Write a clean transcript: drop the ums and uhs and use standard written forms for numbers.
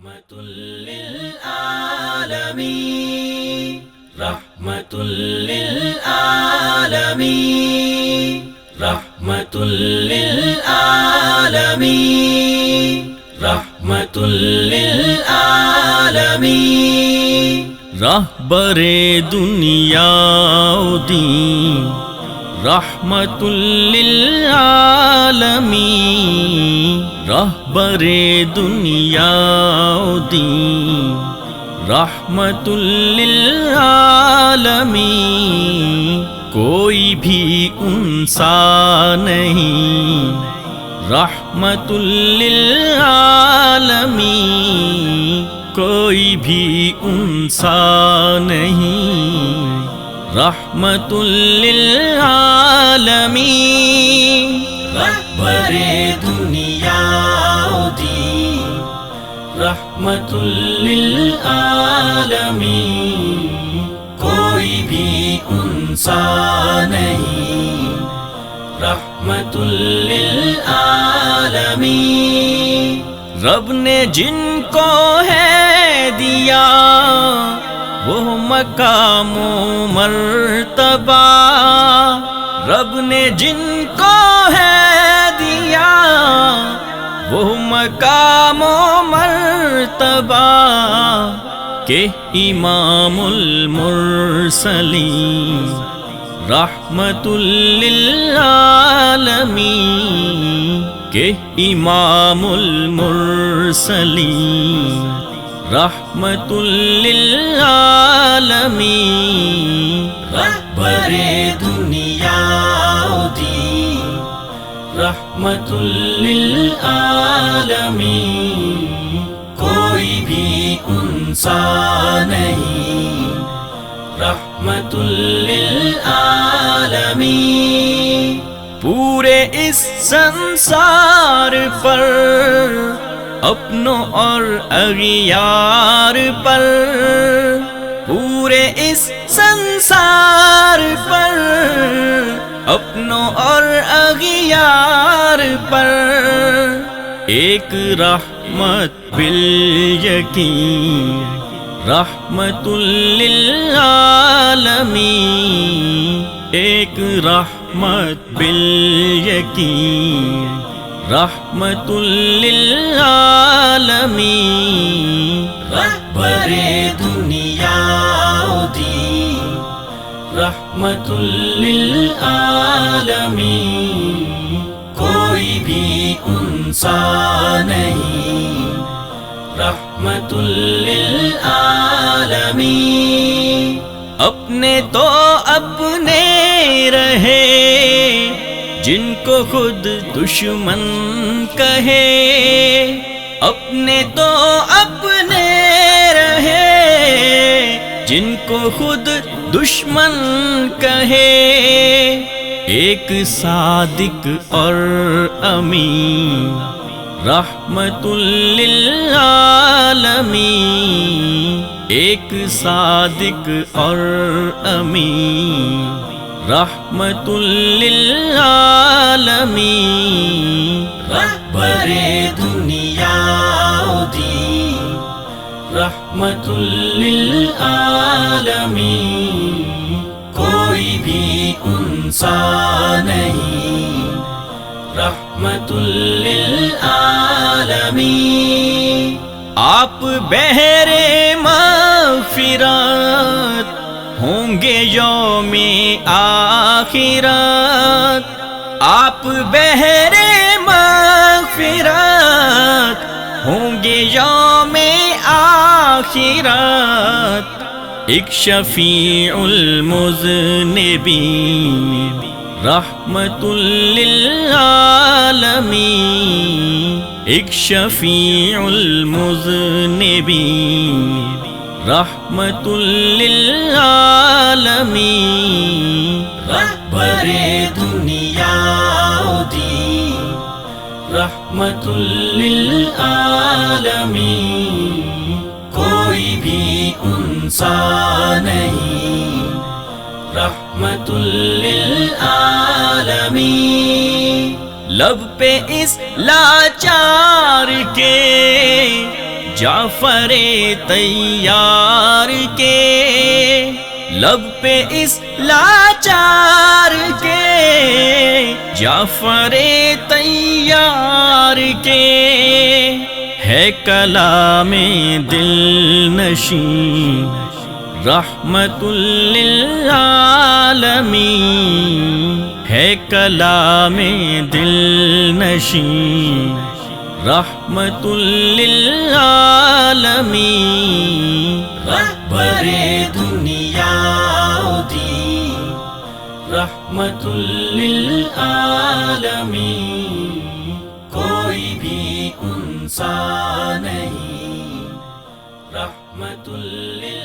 رحمت للعالمین رحمت للعالمین رحمت للعالمین رحمت للعالمین رہبر دنیا و دین رحمت للعالمین رہبر دنیا و دین رحمت للعالمین کوئی بھی انسان نہیں رحمت للعالمین کوئی بھی انسان نہیں رحمت للعالمین رہبر دنیا و دین رحمت للعالمین کوئی بھی انسان نہیں رحمت للعالمین رب نے جن کو ہے دیا وہ مقام و مرتبہ رب نے جن کو ہے دیا وہ مقام و مرتبہ کہ امام المرسلین رحمت للعالمین کہ امام المرسلین رحمت للعالمین رہبر دنیا و دین رحمت للعالمین کوئی بھی انسان نہیں رحمت للعالمین پورے اس سنسار پر اپنوں اور اغیار پر پورے اس سنسار پر اپنوں اور اغیار پر ایک رحمت بالیقین رحمت للعالمین ایک رحمت بالیقین رحمت للعالمین رہبر دنیا و دین رحمت للعالمین کوئی بھی انسان نہیں رحمت للعالمین اپنے تو اپنے رہے جن کو خود دشمن کہے اپنے تو اپنے رہے جن کو خود دشمن کہے ایک صادق اور امین رحمت للعالمین ایک صادق اور امین رحمت للعالمین رہبر دنیا و دین رحمت للعالمین کوئی بھی انسان نہیں رحمت للعالمین آپ بحر مغفرت ہوں گے یوم آخرت آپ بحر مغفرت ہوں گے یوم آخرت ایک شفیع المذنبین رحمت للعالمین ایک شفیع المذنبین رحمت للعالمین رہبر دنیا و دین رحمت للعالمین کوئی بھی انسان نہیں رحمت للعالمین لب پہ اس لاچار کے جعفر طیار کے لب پہ اس لاچار کے، جعفر طیار کے ہے کلام دل نشین، رحمت للعالمین ہے کلام دل نشین، رحمت للعالمین رہبر دنیا و دین، رحمت للعالمین، کوئی بھی انسان نہیں، رحمت للعالمین۔